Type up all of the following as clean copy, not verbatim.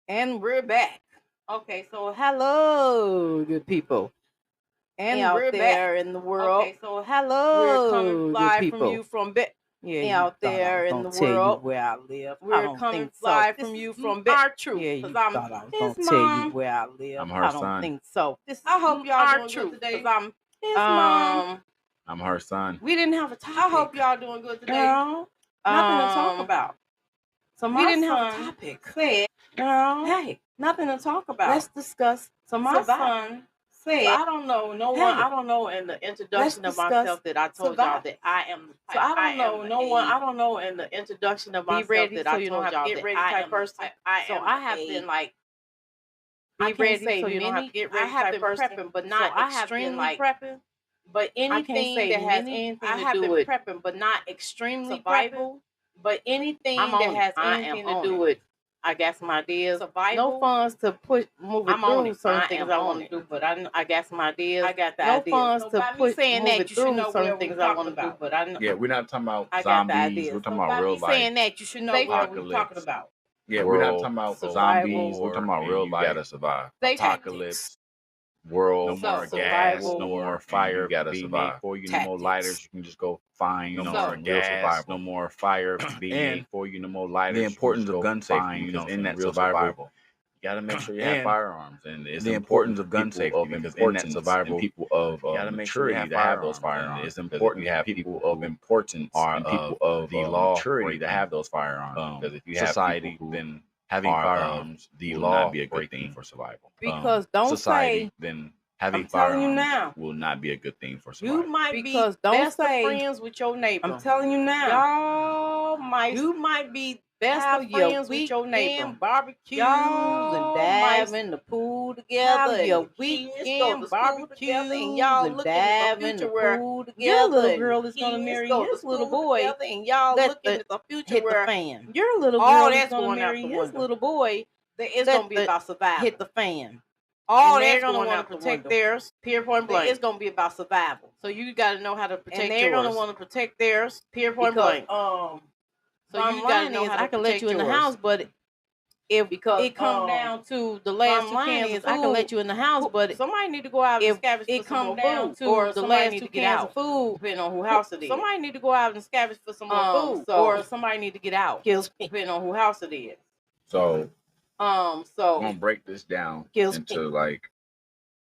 And we're back. Okay, so hello, good people. And out we're there back in the world. Okay, so hello, we're coming live from you from out there in the world where I live. We're coming live from you from our truth. Yeah, you thought I was gonna tell you where I live. I'm her I son. don't think so. I hope y'all doing good today. Cause I'm his mom. I'm her son. We didn't have a topic. I hope y'all doing good today. Girl, nothing to talk about. So we didn't have a topic. Said, girl, hey, nothing to talk about. Let's discuss. So my son said, so I don't know no one. I don't know in the introduction of myself that I told y'all that I am. So I don't know no one. I don't know in the introduction of myself that I told y'all that I am person. So I have been like. Be ready so you don't have to get ready. I have been prepping, but not extremely prepping. But anything that has anything to do with prepping, but not extremely survival. But anything that has anything to do with, I got some ideas. Survival. No funds to move it through certain things I want to do, but I got some ideas. I got the ideas. No funds to push move it through certain things I want to do, but I know. Yeah, we're not talking about zombies. We're talking about real life. Saying that you should know what we're talking about. Yeah, we're not talking about zombies. We're talking about real life. You gotta survive. Apocalypse. World, no more gas, no more fire. You gotta survive. For you, no more lighters. You can just go find. No more gas, no more fire. Being for you, no more lighters. The importance of gun safety, because in that survival, you gotta make sure you have firearms, and it's the importance of gun safety because in that survival, people of you gotta make sure you have those firearms. It's important to have people of importance and people of the law maturity to have those firearms. Because if you have society, then having firearms, the law not be a great thing for survival. Because don't society, say, then having firearms will not be a good thing for survival. You might because be best of friends with your neighbor. I'm telling you now. You might be best of friends with your neighbor. Barbecues and dive in the pool together. Your weekend barbecues and y'all look in the future where your little girl is gonna marry his little boy, and y'all looking at the future where your little girl is gonna marry his little boy. It's gonna be about survival. Hit the fan. All they're gonna want to protect theirs. Period point blank. It's gonna be about survival. So you got to know how to protect yours. And they're gonna want to protect theirs. Period point blank. So you got to know how to I can let you in the house, but if it come down to the last 2 cans of food, I can let you in the house, but somebody need to go out and scavenge for some more food, or the last 2 cans of food, depending on who house it is. Somebody need to go out and scavenge for some more food, or somebody need to get out, depending on who house it is. So I'm gonna break this down into like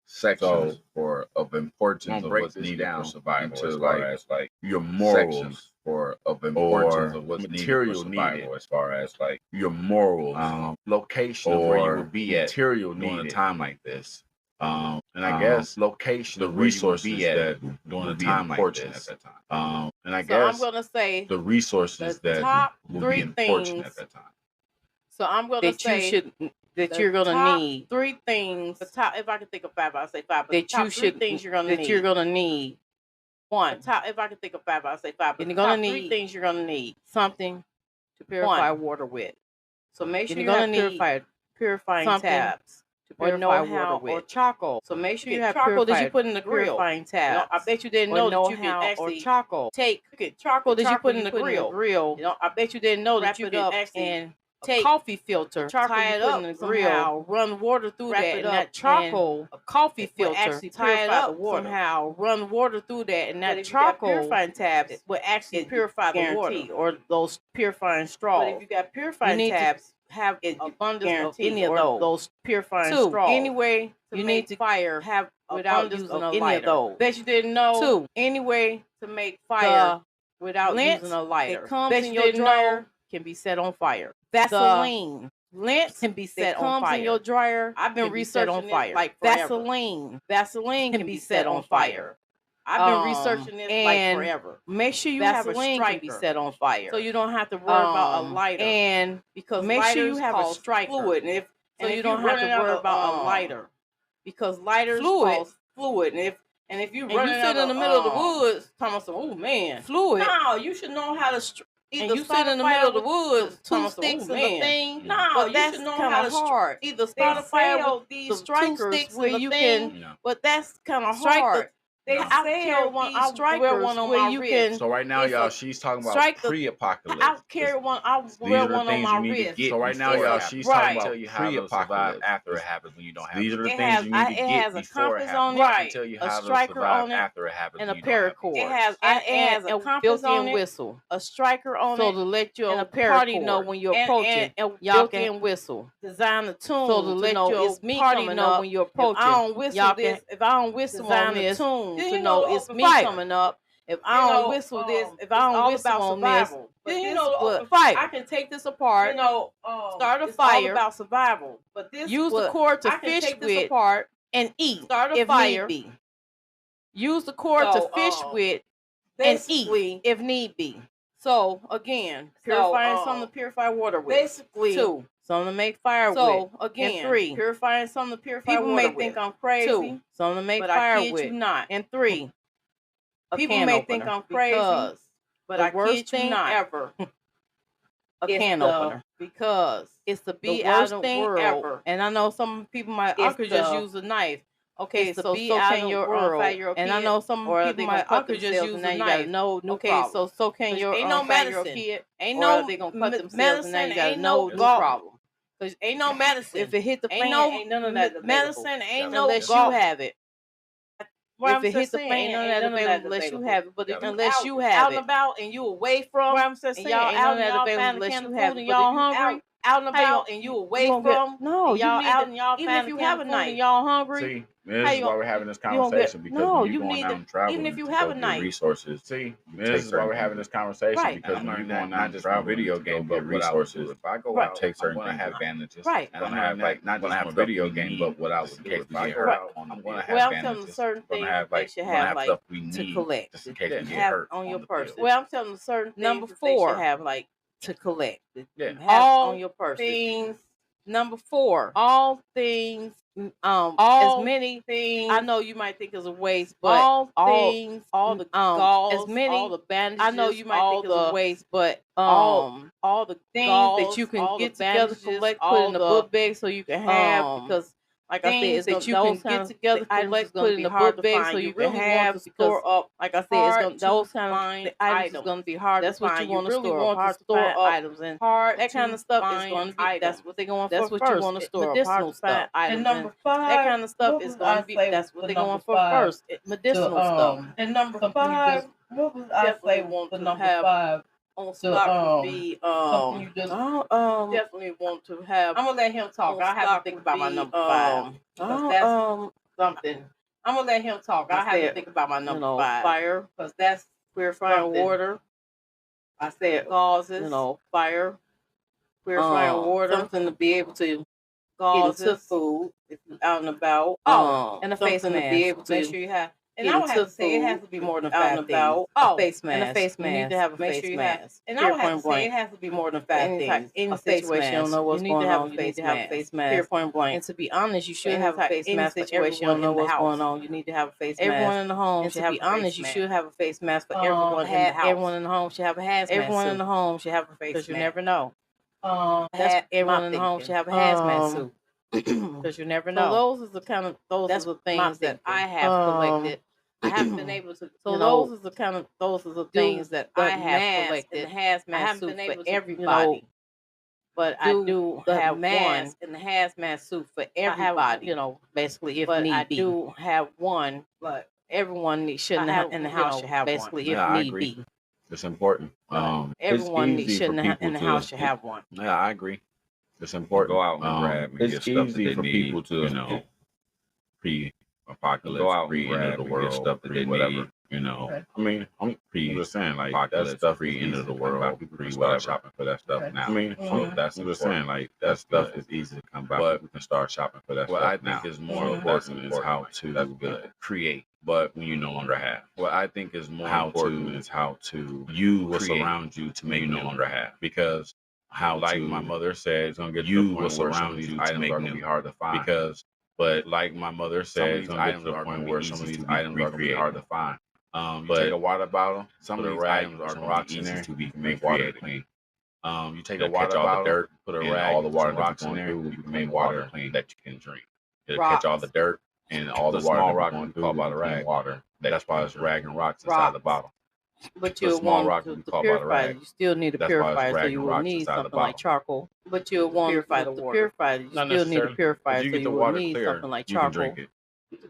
sections of importance of what's needed for survival, as far as like your morals of importance of what's material needed for survival, as far as like your morals, location of where you would be at material during a time like this. And I guess location, the resources that during a time like this at that time. And I guess I'm gonna say the resources that will be important at that time. So I'm gonna say you're gonna need 3 things. The top, if I can think of 5, I'll say 5. But that you should things you're gonna need. You're gonna need. 1. Top, if I can think of 5, I'll say 5. But you're gonna need 3 things you're gonna need. Something to purify water with. So make sure you're gonna need purifying tabs to purify water with. Or charcoal. So make sure you have charcoal that you put in the grill. Purifying tabs. I bet you didn't know that you can actually charcoal. Take charcoal that you put in the grill. I bet you didn't know that you can actually take coffee filter, tie it up in the grill, run water through that, and that charcoal, a coffee filter, actually tie it up somehow, run water through that, and that charcoal purifying tabs will actually purify the water, or those purifying straws. But if you got purifying tabs, have abundance of any of those purifying straws. Anyway, you need to fire have without using any of those. Bet you didn't know. 2. Anyway, to make fire without using a lighter. It comes in your dryer. Can be set on fire. Vaseline. Lint can be set on fire. In your dryer. I've been researching on fire. Like Vaseline. Vaseline can be set on fire. I've been researching this like forever. Make sure you have a striker. Can be set on fire, so you don't have to worry about a lighter. And because make sure you have a striker fluid, so you don't have to worry about a lighter, because lighters cause fluid. And if you sit in the middle of the woods, talking about oh man, fluid. No, you should know how to. And you sit in the middle of the woods, 2 sticks and the thing. No, you should know how to hard. Either start a fire with these strikers where you can, but that's kind of hard. They carry one. I wear one on my wrist. So right now, y'all, she's talking about pre-apocalypse. I carry one. I wear one on my wrist. So right now, y'all, she's talking about pre-apocalypse after it happens when you don't have. These are the things you need to get before it happens. Right. Tell you a how to striker survive on it, after it happens. And a paracord. It has a built-in whistle, a striker on it, so to let your party know when you're approaching. And built-in whistle, design the tune, so to let your party know when you're approaching. If I don't whistle this, if I don't whistle on this, to know it's me coming up. If I don't whistle this, if I don't whistle on this, then you know the fight. I can take this apart. Start a fire. All about survival. But this use the cord to fish with apart and eat. Start a fire. Use the cord to fish with and eat if need be. So again, purifying something to purify water with. Basically, 2. Something to make fire with. So again, and 3. Purifying something to purify water with. People may think I'm crazy. 2. Something to make fire with. But I kid you not. And 3. People may think I'm crazy, but I kid you not. Ever. A can opener. Because it's the worst thing ever. And I know some people might, I could just use a knife. Okay, so can your Earl. And I know some people might, I could just use a knife. No problem. So can your ain't no medicine. Ain't no they gonna cut themselves and now you got no problem. Because ain't no medicine. If it hit the fan, ain't none of that medicine. Ain't no unless you have it. If it hits the fan, ain't none of that available unless you have it. But unless you have it, out and about and you away from, and y'all out and y'all available unless you have it. Y'all hungry, out and about and you away from, no, y'all out and y'all even if you have a night and y'all hungry. See, this is why we're having this conversation because when you're going out and traveling, even if you have a night, resources. See, this is why we're having this conversation because when you're going out and travel, video game, but resources. If I go out, take certain things, I have advantages. Right. And I'm gonna have like not just a video game, but what I would do if I get hurt. I'm gonna have advantages. Certain things they should have like to collect, just in case you get hurt on your person. Well, I'm telling them certain things number 4 they should have like to collect. All on your person. Things. Number 4, all things. All as many things. I know you might think is a waste, but all things, all the galls, as many, all the bandages. I know you might think it's a waste, but all the things that you can get together, collect, put in a book bag so you can have because. Like I said, it's that you can get together, collect, put in a book bag so you can have store up. Like I said, it's gonna, those kind of items is going to be hard. That's what you want to store up. Hard to store up items and that kind of stuff is going to be. That's what they're going for. That's what you want to store up. Medicinal stuff. And number 5, that kind of stuff is going to be. That's what they're going for first. Medicinal stuff. And number 5, what was I say? Want to have. On stock would be you just definitely want to have. I'm gonna let him talk. I have to think about my number 5. That's something. I'm gonna let him talk. I have to think about my number 5. Fire, because that's purifying water. I said causes. Fire, purifying water. Something to be able to get into food if you're out and about. And a face mask. To be able to make sure you have. And I would have to say it has to be more than 5 things. A face mask. And a face mask. You need to have a face mask. And I would have to say it has to be more than 5 things. In a situation, you don't know what's going on. You need to have a face mask. Pure point blank. And to be honest, you should have a face mask for everyone. You don't know what's going on. You need to have a face mask. Everyone in the home should have a face mask. To be honest, you should have a face mask for everyone in the house. Everyone in the home should have a hazmat suit. Everyone in the home should have a face mask. Because you never know. Everyone in the home should have a hazmat suit. Because you never know. So those are the kind of those are the things that I have collected. I haven't been able to. So those are the things that I have collected. Hazmat suit for everybody. But I do have mask and the hazmat suit for everybody. Basically if need be. I do have one, but everyone shouldn't have in the house should have basically one. If need be. It's important. Everyone in the house should have one. Yeah, I agree. It's important. Go out and grab and get stuff that they need, people to pre-apocalypse, go out and grab the world, get stuff that they whatever, need. Okay. I mean, I'm just saying, like that stuff pre-end of the world. People can start shopping for that stuff now. I mean, that's I'm just saying, like that stuff is easy to come by. But we can start shopping for that stuff now. What I think is more important is how to create. But when you no longer have, what I think is more important is how to use what's around you to make you no longer have. Because how, like my mother said, it's gonna get you what's around you to make them be hard to find. Because, but like my mother said, it's gonna get to the point where some of these items are gonna be hard to find. You take a water bottle, some of these items are rocks in there to be make water clean. You take a water bottle, dirt, put a rag, all the water rocks in there, you can make water clean that you can drink. It'll catch all the dirt and all the water small rock you call by the rag water. That's why it's rag and rocks inside the bottle. But you want to purify it. You still need a purifier, so you will need something like charcoal. But you'll want to purify it. You still need a purifier, so you will need something like charcoal to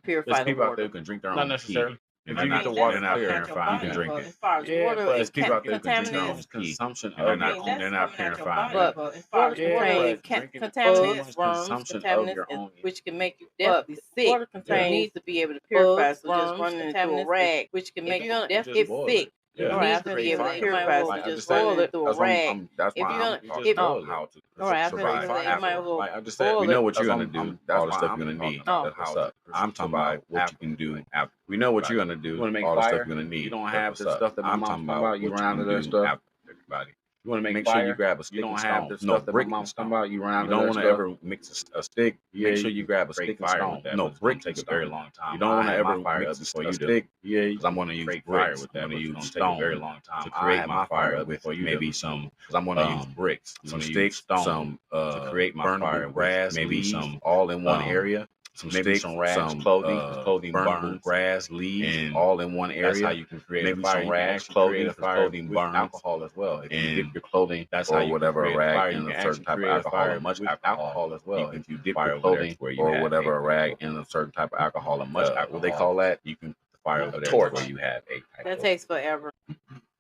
purify the water. There's people out there who can drink their own necessarily. If you get the water purified, you can drink it. Yeah, but there's people out there who can drink their own consumption of they're not purifying. But water contaminates worms, contaminants, which can make you deathly sick. Water needs to be able to purify, so just running into a rag, which can make you deathly sick. You need to be able to purify, so just boil it through a rag. That's why I'm talking about how to survive. I'm just saying, we know what you're going to do, all the stuff you're going to need. That's what's up. I'm talking about what you can do. We know what you're going to do, all the stuff you're going to need. You don't have the stuff that I'm talking about. You run out of that stuff. Everybody. You want to make sure you grab a stick and stone. No brick and stone. You don't want to ever mix a stick. Make sure you grab a stick and stone. No brick takes a very long time. You don't want to ever mix a stick. Yeah, because I'm going to use bricks. I'm going to use stone. Very long time to create my fire with maybe some. Because I'm going to use bricks, some sticks, some to create my fire. Grass, maybe some all in one area. Maybe some rags, clothing burn, grass, leaves, all in one area. That's how you can create maybe some rags, clothing burn, alcohol as well. If you dip your clothing, that's how you whatever a rag in a certain type of alcohol, much alcohol as well. If you dip your clothing or whatever a rag in a certain type of alcohol and much alcohol, what they call that, you can put the fire over there where you have a. That takes forever.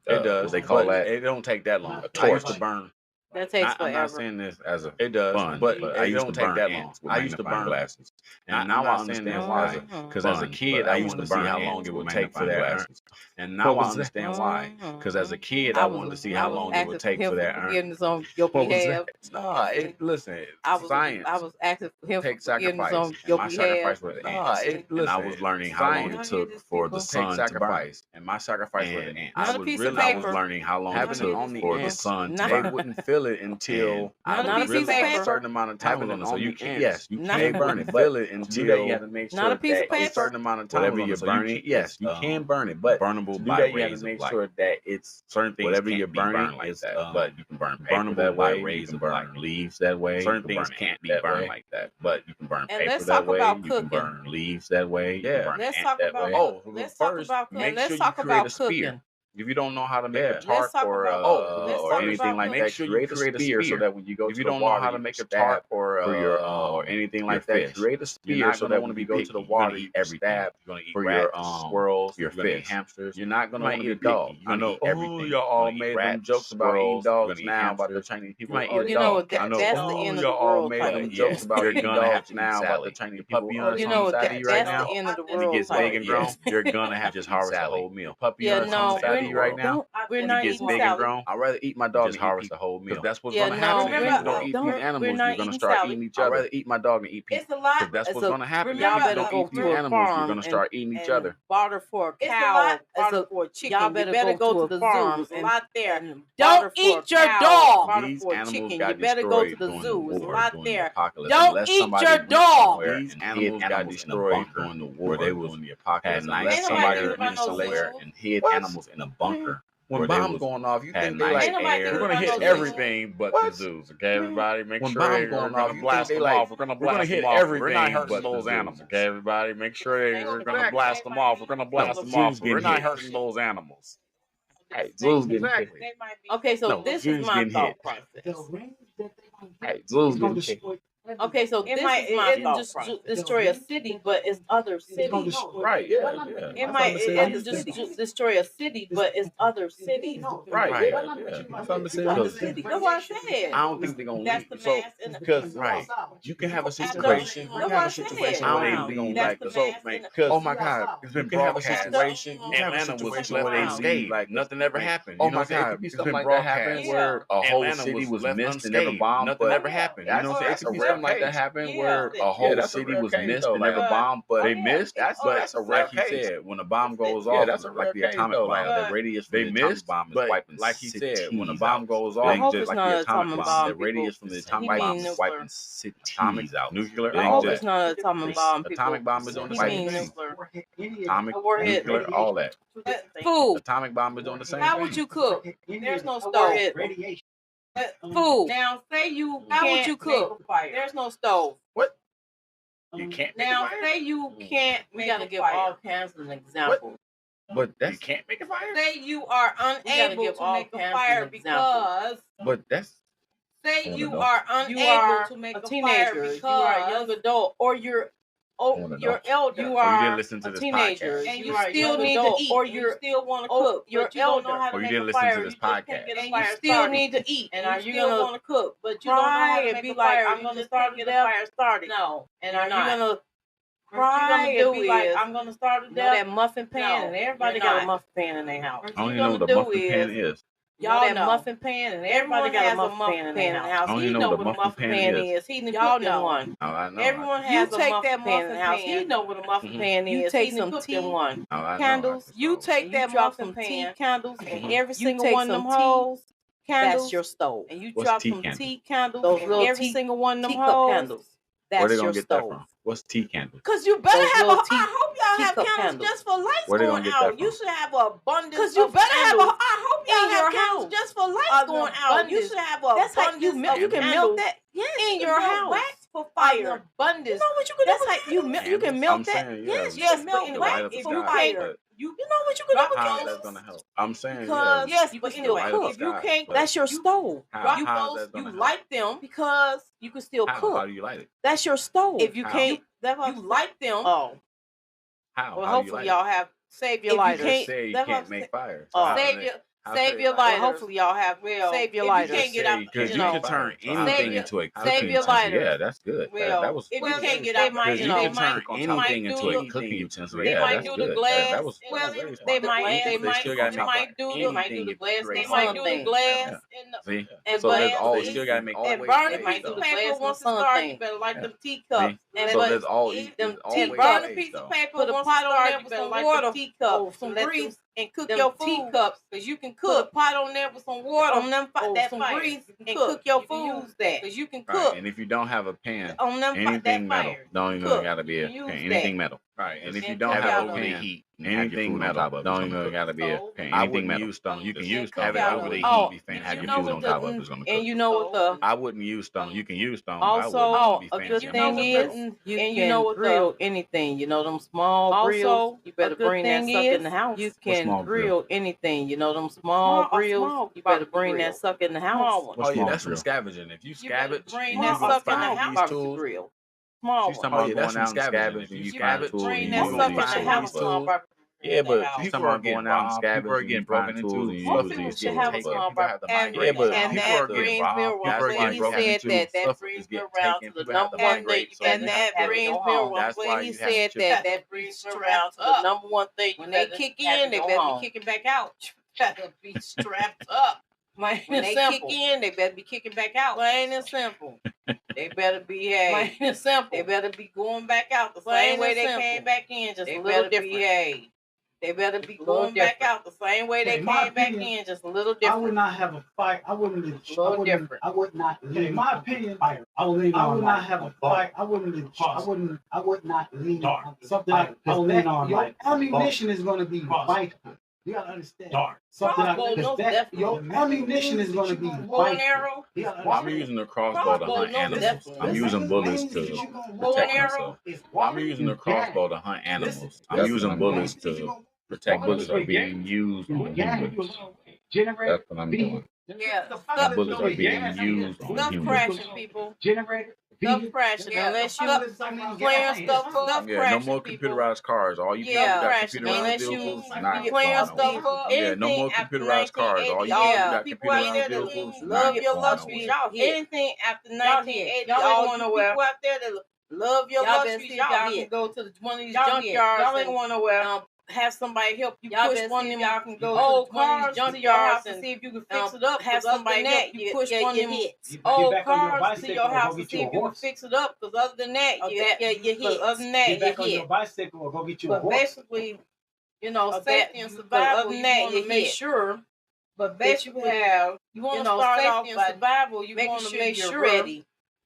It does. They call that. It don't take that long. A torch to burn. That takes forever. I'm not saying this as a fun, but I used to take that long. I used to burn glasses, and now I understand why. Because as a kid, I used to see how long it would take for that. And now I understand why. Because as a kid, I wanted to see how long it would take for that. Forgiveness on your behalf. No, listen. Science. I was asking for him take sacrifice on your my behalf. sacrifice was ants. And I was learning how long it took for the sun to burn. And my sacrifice was the ants. I was learning how long it took for the sun to burn. They wouldn't feel it until I really a certain amount of time on it. So you can, yes, you can burn it, feel it until you have to make sure that a certain amount of time whatever you're burning, yes, you can burn it, but burnable by rays of light. You have to make sure that it's certain things whatever you're burning is that, but you can burn burnable by rays of light. Leaves that way. Certain things can't be burned like that, but you can burn paper that way. You can burn leaves that way. Yeah, let's talk about. Let's talk about. Make sure you create a spear. If you don't know how to make a tarp or anything like that, make sure you create a spear so that when you go to the water, if you don't know how to make a tarp or anything like that, create a spear so that when you go to the water, you every stab. You're gonna eat for your squirrels, your fish, hamsters. You're not gonna eat a dog. I know everything. Y'all all made them jokes about eating dogs now about the Chinese people. You know that's the end of the world. Y'all all made them jokes about eating dogs now about the Chinese people. You know that's the end of the world. When it gets big and grown, you're gonna have to just harvest a whole meal. Puppy right now. We're not eating big and grown. I'd rather eat my dog than harvest the whole meal. That's what's gonna happen. If you don't eat these animals, you're gonna start eating each other. I'd rather eat my dog than eat people. It's a lot. That's what's gonna happen. If you don't eat these animals, you're gonna start eating each other. Barter for a cow, barter for a chicken. Y'all better go to the farm. A lot there. Don't eat your dog. These animals got destroyed during the war. There's a lot there. Don't eat your dog. These animals got destroyed during the war. They was in the apocalypse. Unless somebody went somewhere and hid animals in a bunker. When bombs going off, you think they like air? We're gonna hit everything but the zoos, okay? Everybody, make sure we're gonna blast them off. We're gonna hit everything. We're not hurting those animals, okay? Everybody, make sure we're gonna blast them off. We're gonna blast them off. We're not hurting those animals. Hey, zoos getting hit. Okay, so this is my thought process. Hey, zoos getting hit. Okay, so this didn't just destroy a city, but it's other cities. Right, yeah. It might just destroy a city, but it's other cities. Right, yeah. That's what I said. I don't think they're going to leave. That's the mass in the because, right, you can have a situation. You can have a situation. I don't think they're going to like, because, oh my God, you can have a situation. Atlanta was where they stayed. Like, nothing ever happened. Oh my God, it's been broadcast where a whole city was missed and never bombed. Nothing ever happened. You know what I'm saying? Something like that happened where a whole city was missed and never bombed, but they missed. That's a rare case. Like he said, when a bomb goes off, that's like the atomic bomb. The radius from the atomic bomb is wiping. Like he said, when a bomb goes off, just like the atomic bomb, the radius from the atomic bomb is wiping cities out. Nuclear. I hope it's not an atomic bomb. Atomic bomb is on the same thing. Atomic, nuclear, all that. Food. Atomic bomb is on the same thing. How would you cook? There's no stove. Food. Now, say you. How would you cook? There's no stove. What? You can't make now a fire? say you can't. We gotta give all kinds of examples. But you can't make a fire. Say you are unable to make a fire because. But that's. Say you are unable to make a teenager, because you are a young adult, or you're elder. You are you didn't listen to a this teenager, podcast. and you still need to eat, or you still want to cook. You're elder, know how to or you make didn't a listen fire. to this You just podcast. can't get a fire. You still need to eat, and are you gonna want to cook? But you don't know how to make a fire. I'm gonna start to get a fire started. No, and are you gonna cry and be like, I'm gonna start to that muffin pan, and everybody got a muffin pan in their house. I don't even know what a muffin pan is. Y'all know muffin pan, and everybody got a muffin pan in their house. I don't even know what a muffin pan is. Y'all know one. I know. Everyone has a muffin pan in the house. He know what a muffin pan is. You take some tea candles. You take that muffin pan, tea candles, and every single one of them holes. Candles. That's your stove. And you drop some tea candles. Those little every single one of them holes. That's your stove. What's tea candles? Because you better have a. I hope y'all have candles just for lights going out. You should have an abundance. Because you better have a. I hope y'all have candles just for lights going out. You should have a. That's how you melt. You can melt that. Yes, in your house. Wax for fire. Abundance. You know what you can do? That's how you melt. You can melt that. Yes, melt wax for fire. You know what you can do with how that's gonna help? I'm saying because yes, but anyway, if you can't, that's your stove. You light them because you can still cook. How do you light it? That's your stove. If you can't, you light them. Oh, how? Well, hopefully y'all have save your lighter. You can't make fire. Save your lighter. Hopefully y'all have save your lighter. You can't get out because you can turn anything into a cooking utensil. Save your lighter. Yeah, that's good. That was. If you can't get out, you can turn anything into a cooking utensil. They might do the glass. That was. Well, they might do the glass. They might do the glass. See, so there's always still gotta make. And burn a piece of paper once it starts. You better light them teacups. So there's always burn a piece of paper. Put a pot on there with some water, teacups, some grease. And cook your teacups, because you can cook. Put a pot on there with some water on them, some grease, and cook your foods that. Because you can cook. And if you don't have a pan, on them, anything metal, don't even gotta be a pan. Anything metal. Right. And if you don't have a pan, anything metal, don't even gotta be a pan. Anything metal. Use stone. You can use stone. Have it over the heat. Have your food on top of it. It's gonna cook. And you know what the? I wouldn't use stone. You can use stone. Also, a good thing is you can grill anything. You know them small grills. You better bring that sucker in the house. You can grill anything. You know them small grills. You better bring that sucker in the house. Oh yeah, that's from scavenging. If you scavenge, bring that sucker in the house. Grill. Small. She's talking about going out and scavenging. You find tools. Bring that sucker in the house. Yeah, but people are going out and scavenging. People are getting broken into. Most people should have a small bar. And that brings me around. He said that brings me around to the number one thing. And that brings me around when he said that brings me around to the number one thing. When they kick in, they better be kicking back out. Better be strapped up. When they kick in, they better be kicking back out. Plain and simple. They better be plain and simple. They better be going back out the same way they came back in, just a little different. They better be going back out the same way they came back in, just a little different. I would not have a fight. I wouldn't leave. I would not leave. In my opinion, fire. I would not have a fight. I wouldn't leave. I would not leave. Something I would lean on. Your ammunition is going to be vital. You gotta understand. Something your ammunition is going to be vital. I'm using the crossbow to hunt animals. I'm using bullets to protect myself. I'm using the crossbow to hunt animals. I'm using bullets to protect. Bullets are being used on humans. That's what I'm doing. Yeah, bullets are being used on humans. Crashing, people. Stuff crashing, unless you clearing stuff up. Yeah, no more computerized cars. All you got computerized vehicles. Clearing stuff up. Yeah, no more computerized cars. All you got computerized vehicles. Love your luxuries. Anything after 1980, y'all want to wear. People out there that love your luxuries, y'all can go to one of these junkyards. Y'all ain't want to wear. Have somebody help you push one of them. Y'all can go to one of these junkyards and see if you can fix it up. Have somebody help you push one of them old cars to your house and see if you can fix it up. Because other than that, you hit. Other than that, you hit. Your bicycle or go get you a horse. But basically, safety and survival. Other than that, you make sure. But basically, you want to start off by survival. You want to make sure you're ready.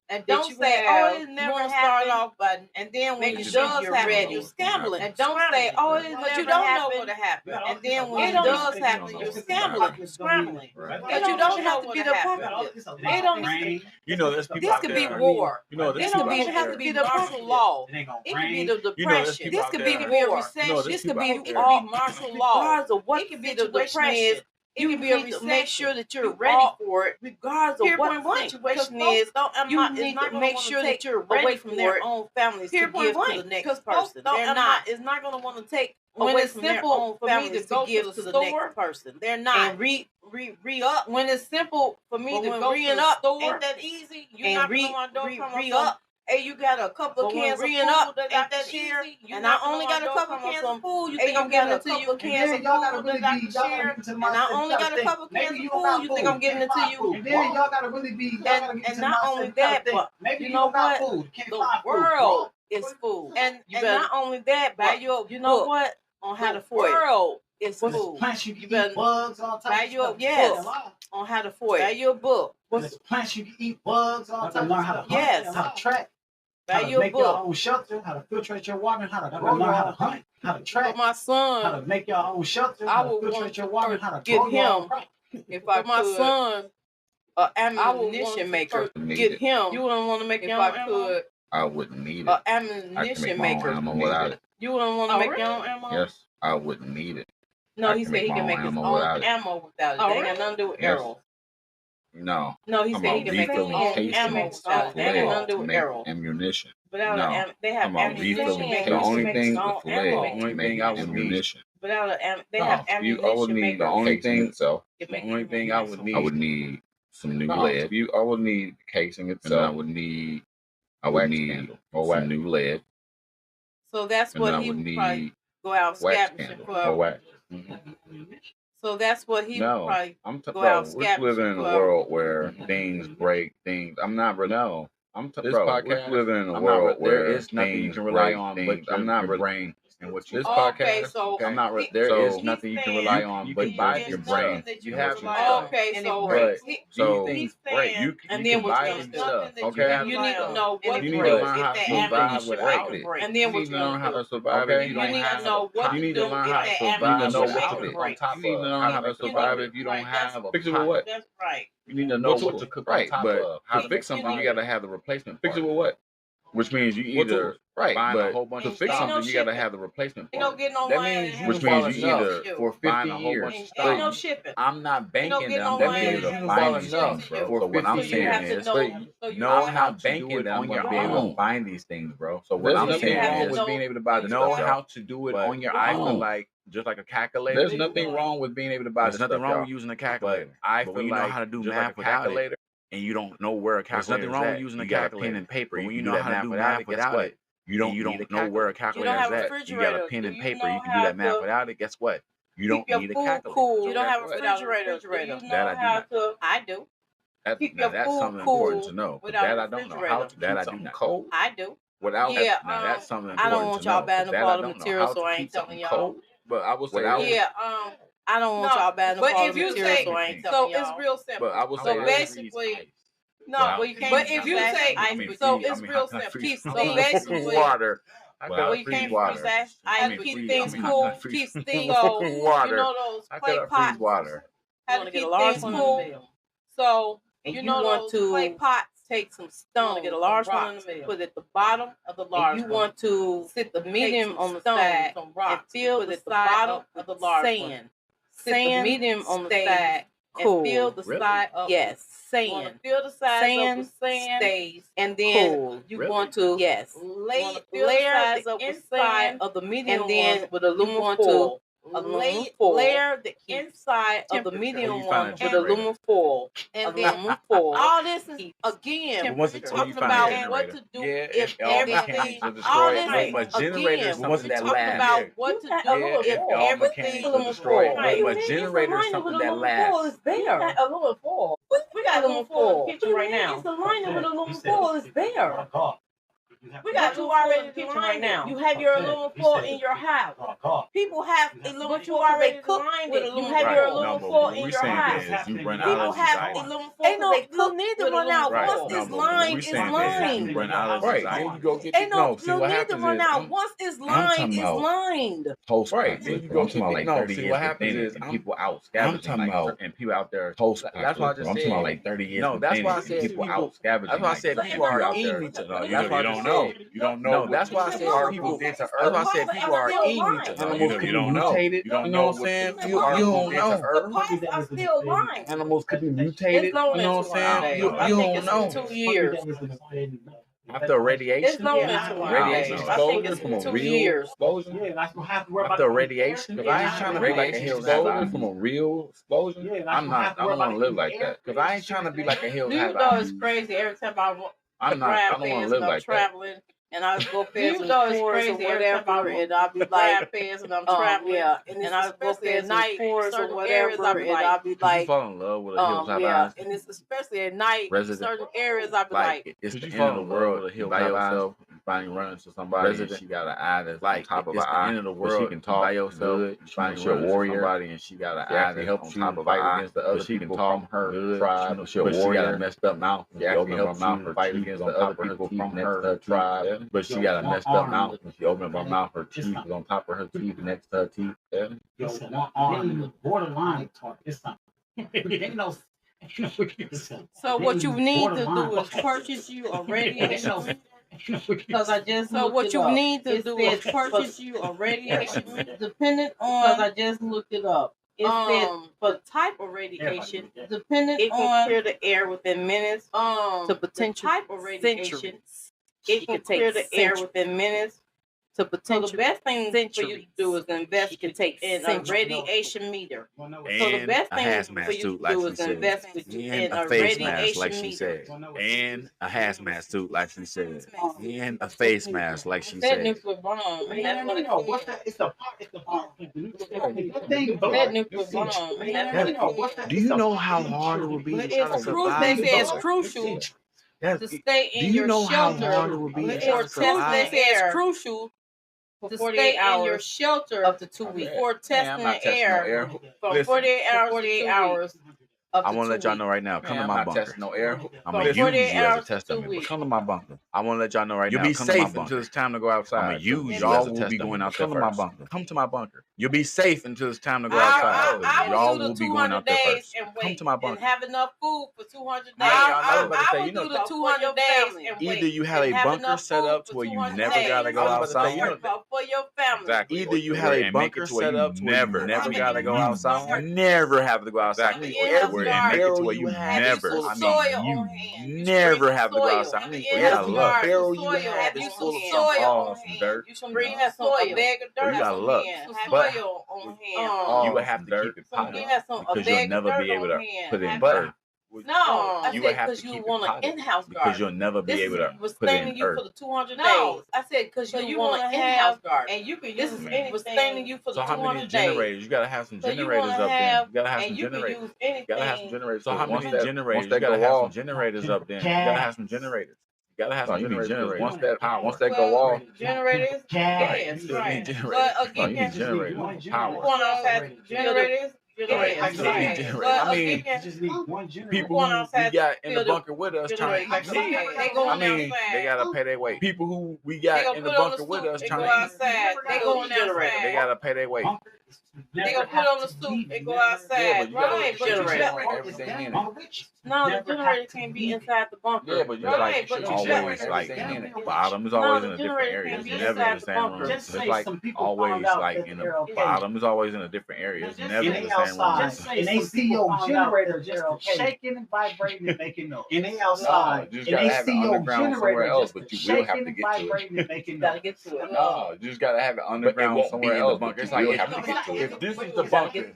And don't say, oh, it never happened. Start off by, and then when it does happen, you're scambling. And don't say, oh, it never happened. You don't know what happened. And then when it does happen, you're scrambling, scrambling. Because you don't have to be the apocalypse. It don't. There's people. This could be war. This could be. It has to be the martial law. It could be the depression. This could be war. This could be martial law. It could be the depression. You can be a to make sure that you're ready for it, regardless of what the situation is. You need to make sure that you're ready from their own families to give to the next person. They're not. It's not going to want to take away from their own families to give to the next person. They're not. And re-up. When it's simple for me to go to the store, ain't that easy? You're not going to want to re-up. Hey, you got a couple of cans of food that I can share, and I only got a couple of cans of food. You think I'm giving it to you? Cans of food that I can share, and I only got a couple of cans of food. You think I'm giving it to you? And then y'all gotta really be. And not only that, but you know what? The world is food, and not only that, but you know what? On how to foil. The world is food. Plants you can eat bugs, all types of stuff. Yes. On how to foil. Buy your book. What's plants you can eat bugs, all types of stuff. Learn how to hunt. Yes. How to track. How to make your own shelter, how to filtrate your water, how to learn how to hunt, how to track. My son, how to make your own shelter, how to filtrate your water, how to get him. If I my son, ammunition maker, get him. You wouldn't want to make your own ammo? I wouldn't need it. Ammunition maker. Ammo without it. You wouldn't want to make your own ammo? Yes, I wouldn't need it. No, he said he can make his own ammo without it. They ain't got nothing to do with arrows. No. No, he said he can make his own ammo without it. They ain't nothing to do with arrows. Ammunition. Without they have ammunition. The only thing with the only thing I would ammunition. Without they have ammunition maker. The only thing itself. The only thing I would need some new lead. I would need casing itself. I would need some new lead. So that's what he would probably go out scavenging for. Wax. So that's what he would probably go out scavenging for. We're living in a world where things break, things. I'm not really. No. We're living in a world where there is nothing you can rely on but your brain and what you. This podcast, so I'm not. There is nothing you can rely on but your brain. You have so things break. You can buy these stuff. Okay, you need to know what you need to learn how to survive without it. And then you need to learn how to survive if you don't have. You need to learn how to survive without it. You need to learn how to survive if you don't have a fix it with what? That's right. You need to know what to cook on top of. How to fix something, you got to have the replacement part. Fix it with what? Which means you either buying a whole bunch of stuff. To fix something, you got to have the replacement part. That means which means you either for 50 years. Ain't no shipping. I'm not banking them. That means you find these things, bro. So what I'm saying is, know how to do it on your own. Find these things, bro. So what I'm saying is, being able to buy know how to do it on your own. I feel like just like a calculator. There's nothing wrong with being able to buy. There's nothing wrong with using a calculator. I feel you know how to do math without it, and you don't know where a calculator is. There's nothing wrong with using a calculator. Pen and paper. When you know how to do math without it, you don't know where a calculator is at. You got a pen and paper. You can do that math without it. Guess what? You don't need a calculator. You don't have a refrigerator. That I do not. I do. That's something important to know. That I don't know how to. That I do not. Cold. I do. Without that's something important to know. I don't want y'all buying the bottom material, so I ain't telling y'all. But I will say, I don't want y'all buying the bottom material, so I ain't telling y'all. So it's real simple. But I will say, so basically, well, you can't. But if you say, so it's real simple. So basically, water. Well, you can't freeze ice. Keep things cool. Keep things cool. Water. You know those clay pots. Water. How to keep things cool. So you know those clay pots. Take some stone, get a large one, put it at the bottom of the large. You want to sit the medium on the side and fill it at the bottom of the large sand. Sit the medium on the side and fill the side up. Yes, sand. Fill the side up with sand stays, and then you want to layer the inside of the medium and then with aluminum foil. Layer the inside of the medium one with aluminum foil. And then all this is again talking about what to do if everything. All this again talking about what to do if everything is destroyed. But generator is something that lasts. There. Aluminum foil. We got aluminum foil in the kitchen right now. It's a lining with aluminum foil is there. We got two already in the kitchen right now. You have your aluminum foil in your house. People have aluminum foil already cooked with aluminum foil. You have your aluminum foil in your house. You run People have aluminum foil. Ain't no need to run out. Once it's lined, it's lined. You run allergies out. Ain't no need to run out. Once it's lined, it's lined. Right. Then you go to like 30 years. What happens is people out scavenging, and people out there. That's why I just said. I'm talking about like 30 years. No, that's why I said people out scavenging. That's why I said people are eating each other. You don't know. You don't know. No, that's why I said people did to Earth. That's why I said people are eating each other. You don't know. You don't know what I'm saying. You don't know. The pipes are still lined. Animals could be mutated. You know what I'm saying. You don't know. 2 years. After radiation, radiation exposure from a real explosion. Yeah, that's what have to worry about. After radiation, because I ain't trying to be like a explosion from a real explosion. I'm not. I don't want to live like that. Because I ain't trying to be like a hill. You know it's crazy every time I don't want to live like traveling. That. And I go past some tours or whatever, and I'll be like, past and I'm traveling, and I go past at night, certain areas I'll be like, you fall in love with a hill's eyes, and it's especially at night, certain areas I'll be like, it's the end of the world with a hill by yourself. Finally run into somebody and she got an eye that's like top of her eye. End of the world. She can talk by yourself. You find a warrior, somebody, and she got an eye that helps you top of fight against the other. She can talk her tribe. She a warrior. She got a messed up mouth. She open up her mouth to fight against the other people from her tribe. But she got a messed up mouth. When she opened up her mouth, her teeth was on top of her teeth, next to her teeth. It's one arm. Borderline talk. It's something. So what you need to do is purchase you a radiation. Because I just what you need to do is purchase you a radiation dependent on. Because I just looked it up. It said for the type of radiation, dependent on, it can clear the air within minutes. To potential type of radiation, it can clear the air within minutes. To potential. So the best thing for you to do is invest in a radiation meter. So the best thing for you to do is invest in a face mask, like she said, and a hazmat suit, like she said, and a face mask, like she said. That nuclear bomb. What's that? It's the bomb. That nuclear bomb. Do you know how hard it would be to try to survive? They say it's crucial to stay in your shelter. Or test that it's crucial to stay in your shelter up to 2 weeks. Or testing the air from 48 hours to 48 hours. I want to let y'all know right now. Come to my bunker. No air. I'm gonna use you as a test dummy. Come to my bunker. I want to let y'all know right now. You'll be safe until it's time to go outside. I'm gonna use y'all will be going out there. Come to my bunker. Come to my bunker. You'll be safe until it's time to go outside. Y'all will be going out there first. Come to my bunker. And have enough food for 200 days. I will do the 200 days and wait. Either you have a bunker set up to where you never gotta go outside. For your family. Exactly. Either you have a bunker set up to where you never gotta go outside. Never have to go outside. And make it to where you never, you never have to go outside. I mean, you got luck. Barrel you have is full of some dirt. You have some a bag of dirt. You got luck, but you would have to keep it potted because you'll never be able to put it in dirt. No, you would have to keep keep want an in-house garden because you'll never be able to put it in earth. For the 200 days. No, I said because you want an in-house garden, and you can use anything. Sustaining you for the 200 days. So how many generators? You gotta have some generators up there. You gotta have some generators. You gotta have some generators. So how many generators? You gotta have some generators up there. You gotta have some generators. You gotta have some generators. Once that go off, generators. Yes, right. But again, you need generators. Power. One of us has generators. I mean, people who we got in the bunker with us trying to eat. They gotta pay their way. People who we got in the bunker with us trying to eat. They go outside. They gotta pay their way. They gonna put on the suit and go outside. Right, everything in it. No, the generator can't be inside the bunker. Yeah, but you're like always like in the bottom is always in a different area. It's never in the same room. It's like always like in the bottom is always in a different area. It's never in the same room. And they see your generator just shaking and vibrating and making noise. And they outside. You just gotta have it underground somewhere else, but you will have to get to it. You gotta get to it. No, you just gotta have it underground somewhere else. It's like you have to get If this is the bunker,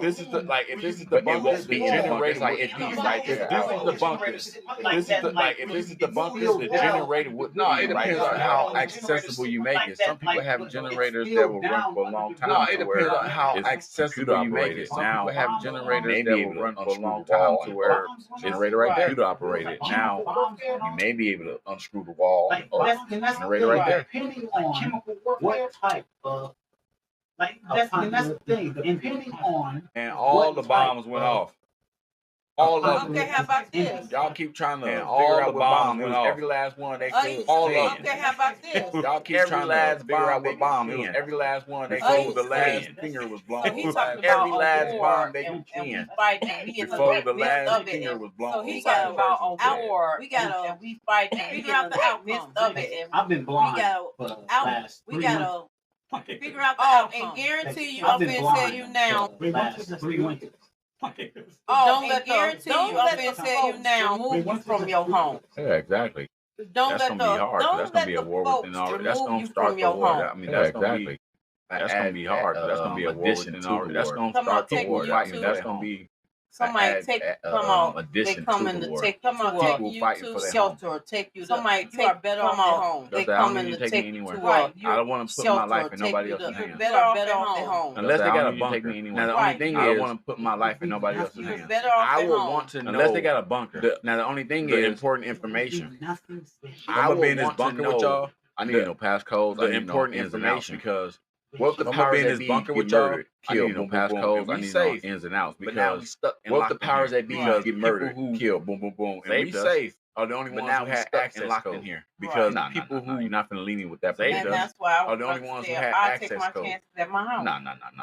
this is the like. If this is the bunker, the generator like if these right there. This is the bunker. This is the like. If this is the bunker, the generator would no. It depends on how accessible you make it. Some people have generators that will run for a long time. No, it depends on how accessible you make it. Some people have generators that will run for a long time to where generator right there, computer operated. Now you may be able to unscrew the wall. Generator right there. Depending on what type of that's the thing. Depending on and all the bombs went off. All of them. Okay, how about this? Y'all keep trying to figure out what bomb went off. Every last one they could. All of them. Okay, how about this? Y'all keep trying to figure out what bomb it was. Every last one they could. The last finger was blown. Every last bomb they can. Before the last finger was blown. So he got about a war. We got we fighting. Figure out the outcome of it. I've been blind. We gotta figure out the outcome. And guarantee you, I'm gonna tell you now. Don't let guarantee you, I'm gonna tell you now, move you from your home. Yeah, exactly. Don't that's let gonna be hard. That's gonna be a war within already. That's gonna start the war. I mean, that's exactly. That's gonna be hard. That's gonna be a war within already. That's gonna start the war. That's gonna be. Somebody take come on. They come in to take come on. Take you to shelter or take you. Somebody take are better off at home. They come in to take you to I don't want to put my life in nobody else's hands. Better off at home. Unless they got a bunker. Now the only thing is, I don't want to put my life in nobody else's hands. I would want to know unless they got a bunker. Now the only thing is important information. I would be in this bunker with y'all. I need no passcodes. The important information because. What the powers that be bunker with y'all? Kill, boom, passcodes. I need no ins and outs because what the powers that be get murdered, kill, boom, boom, boom, and we safe are the only ones who had access locked in here because people who you're not gonna lean with that. And that's why are the only ones who had access code. At my home. No,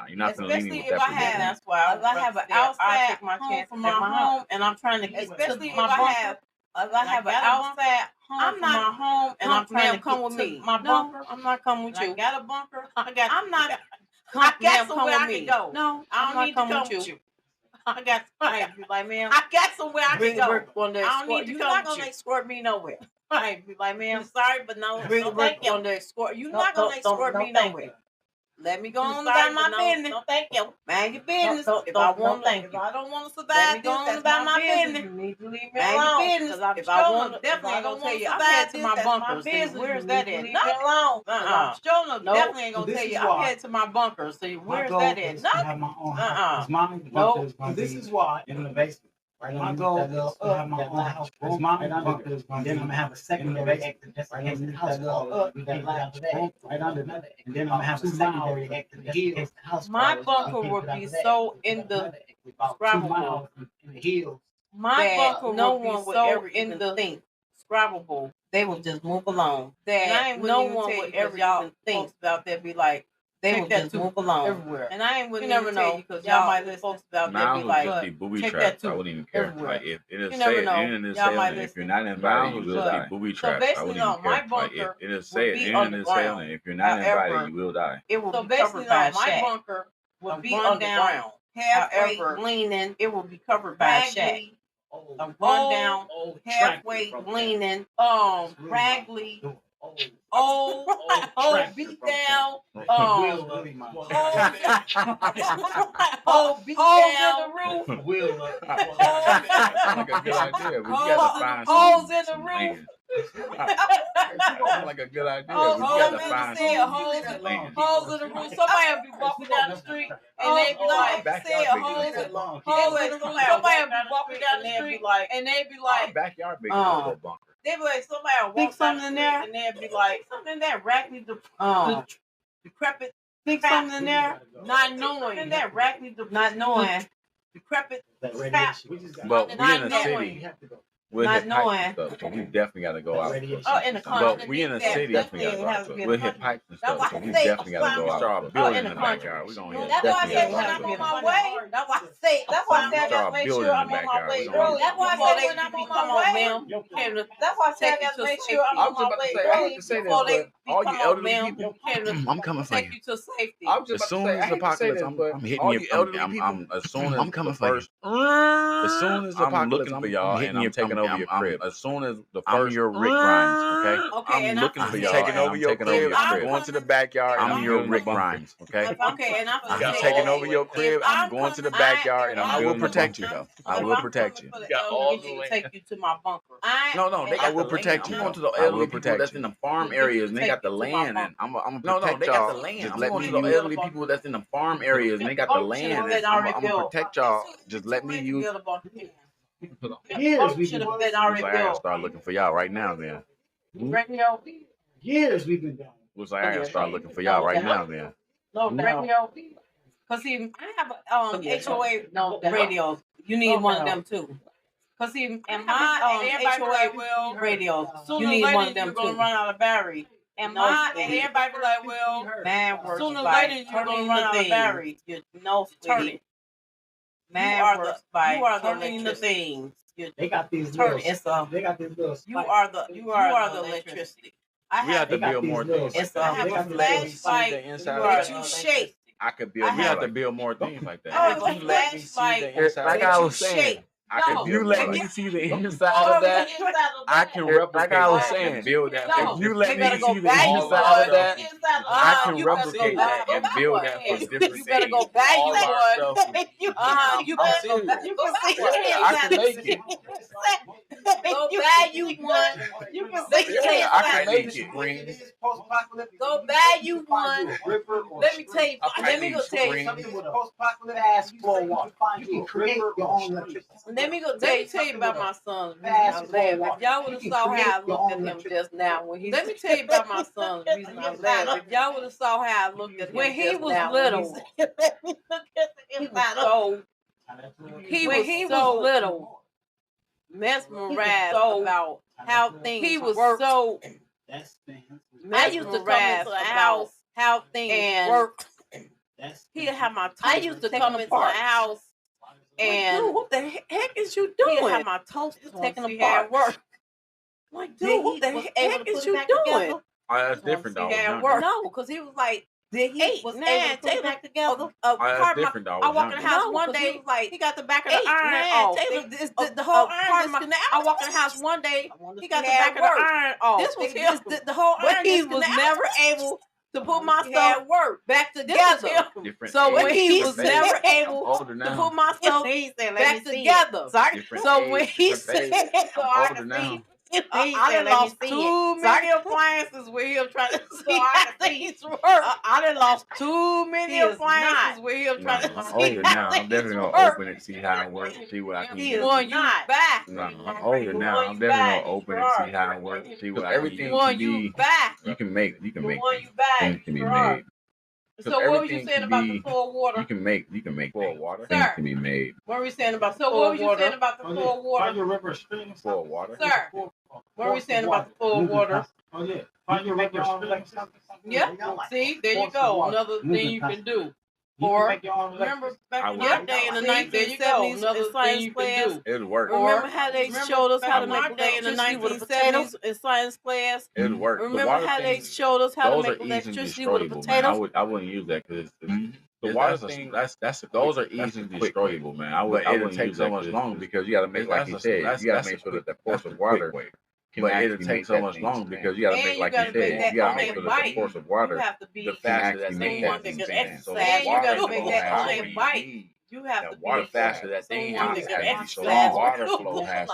you're not gonna lean with that. That's why I have an outside home from my home, and I'm trying to get especially if I have an outside home from my home, and I'm trying to come with me. My bunker. I'm not coming with you. I got a bunker. I'm not. I got somewhere I can go. No, I don't need to come with you. I got somewhere. Like, man, I got somewhere I can go. I don't need to come. You're not gonna escort me nowhere. Right? Be like, man, I'm sorry, but no. Thank you. You're not gonna escort me nowhere. Let me go on about my business. No, thank you. Mind your business. If I don't want to survive, go on about my business. You need to leave me alone. If I want, definitely ain't gonna tell you. I'm headed to my bunker. See, where's that at? Leave me alone. Definitely ain't gonna tell you. I'm headed to my bunker. See, where's that at? No. This is why in the basement. My goal is to have my own house. It's my own bunker. And then I'm gonna have a secondary exit just like in the house up. Right under that. And then I'm gonna have a secondary exit. My bunker would be so in the scrappable. My bunker no one would ever in the think scrappable. They would just move along. That no one would ever even think about that. Be like. They will just move along everywhere. And I ain't willing to tell you because y'all might let folks about that be like, just be booby trapped. I wouldn't even care. Everywhere. Like if it is said, if you're not invited, you will die. Booby trapped. I wouldn't even care. Like if it is said, if you're not invited, you will die. It will be covered by my bunker will be underground. Halfway leaning, it will be covered by a shack. A rundown, halfway leaning, raggly. Beat down. Beat down the roof. Like a good idea. Holes in the roof. Like a good idea. Holes in the roof. Somebody will be walking down the street and they be like, holes in the roof. Somebody will be walking down the street and they be like, backyard big bunker. They be like, somebody will walk something in there, and they'd be like, something in there, raggedy, decrepit. Think something in there, not knowing. In there, raggedy, not knowing, decrepit. But we in a city. We'll hit pipes and stuff, so we definitely got to go out. In the but we in a city, definitely got to go out. We'll hit pipes and stuff, so we definitely got to go out. Start building in the backyard. We're going to hit. That's why I said when I'm on my way. That's why I say. That's why I said I got to make sure I'm on my way early. That's why I said when I'm on my way. That's why I said I got to make sure I'm on my way early all you elderly people, I'm coming for you. Take you to safety. As soon as the apocalypse, I'm hitting you. As soon as I'm coming for you. As soon as the I'm apocalypse, looking for y'all, and I'm taking over your crib. As soon as the I'm first, your Rick Grimes, okay? I'm looking for y'all, taking and over I'm your taking over crib. your crib. I'm going to the backyard, and I'm your Rick Grimes, okay? Okay, and I'm taking over your crib. I'm going to the backyard, and I will protect you, though. I will protect you. Take you to my bunker. No, they got will protect you. I'm going to the elderly people that's in the farm areas, and they got the land, and I'm gonna protect y'all. They got the land. Just let me use the elderly people that's in the farm areas, and they got the land, and I'm gonna protect y'all. Just let me use. Years we've been I gotta start looking for y'all right now, then. Years we've been doing. Looks like I gotta start looking for y'all right now, then. Cause see, I have HOA radios. You need one of them too. Cause see, in my HOA radios, you need one of them too. You're gonna run out of battery. And everybody be like, well, man, sooner or later you're gonna run out of battery. No, turning. Man, you are the things. They got these little. They got these little. You are the electricity. We have to build more things. I have a flashlight that you shake. I could build. We have to build more things like that. I have a flashlight Like I was saying. If you let me see the inside of that, I can replicate like I was that saying. and build that. No, If you let me see the value inside of that, I can you replicate that and build that for different You better things. go value All our one. stuff. You better go value. You can see I can make it. Go value one. You can see Yeah, I can make it. Go value one. Let me tell you. Let me go tell you something. You can create your own electricity. Let me tell you about my son. If y'all would have saw how I looked at him just now when he. Let me tell you about my son. The reason I'm laughing. If y'all would have saw how I looked at him when he was little. Let me look at the inside. He was little. Mesmerized about how things work. So I used to come into the house, how things work. He'd have my toast. I used to come into the house and dude, what the heck is you doing? He'd have my toast taken apart. Work. Like, dude, what the heck is you doing? Oh, that's different, though. No, because he was like, he was able to put it back together. That's different, though. I walk in the house one day, like, he got the back of the iron off. The whole iron I walk in the house one day, he got the back of the iron off. This was the whole iron. But he was never able to put my stuff back together. So when he was never able to put my stuff back together. So when he said, so I can see. I done lost too many appliances with him trying to see how things work. I done lost too many appliances with him trying to see how things work. I'm definitely going to open it and see how it works, see what I can get. Back. No, I'm older now. I'm definitely going to open it and see how it works, see what I can get. You can make things can be made. So what were you saying about the full water? You can make full water. Sir, things can be made. What were we saying about the full water? What were you saying about the full water? Full water. Sir, what were we saying about the full water? Oh yeah. Find your river stream. Yeah. See, there you go. Another thing you can do. Or remember back in the day in the 1970s in science class, it would work. Remember how they showed us how to make electricity in the 1970s in science class? It would work. Remember how they showed us how to make electricity with a potato? I wouldn't use that because the water thing. Those are easily destroyable, man. I wouldn't take so much long because you got to make, like you said, you got to make sure that the force of water. But it'll take so much long because you got to make, like you said, you got to make sure that the force of water, the faster that thing has to be. So the water flow has to be. You have to water faster that thing has to be. So the water flow has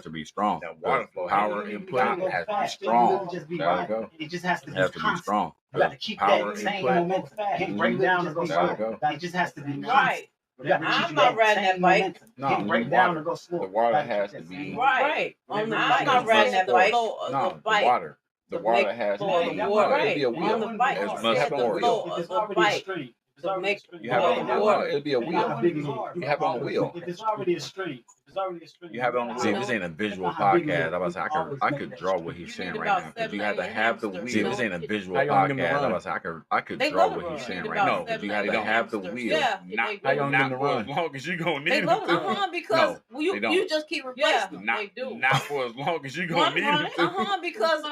to be strong. The water flow power input has to be strong. There you go. It just has to be strong. You got to keep that same momentum. Can't break down or go slow. It just has to be right. I'm not riding that bike. No, break down or go slow. The water has to be right. I'm not riding that bike. No, the water. The water has to be. Right. It'll be a wheel. On the bike. It's much more. It's already a stream. You have it on the wheel. It'll be a wheel. You have it on the wheel. If it's already a string, you have it on the wheel. See, this ain't a visual podcast. I was like, I could draw what he's saying right now because you have to have the wheel. See, this ain't a visual podcast. I was like, I could draw what he's saying right now because you have to have the wheel. Not for as long as you gonna need it. Because you just keep replacing them. Not for as long as you gonna need it. Because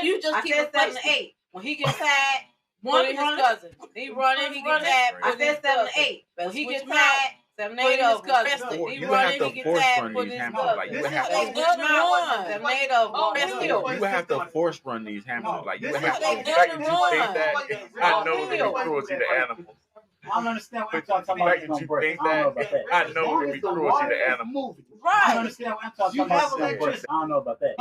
you just keep replacing 8. When he gets tired, one his cousin. He running, he gets tired. I said 7 to 8. When he gets tired, 7 to 8 of his cousin. He running, he gets tired. Put his cousin. You would have to 7 to 8 of them. you would have to force run these hamsters. Like you would have to. I know it would be cruelty to animals. I don't understand what I'm talking about. I know it would be cruelty to animals. Right. I don't understand what I'm talking about. I don't know about that.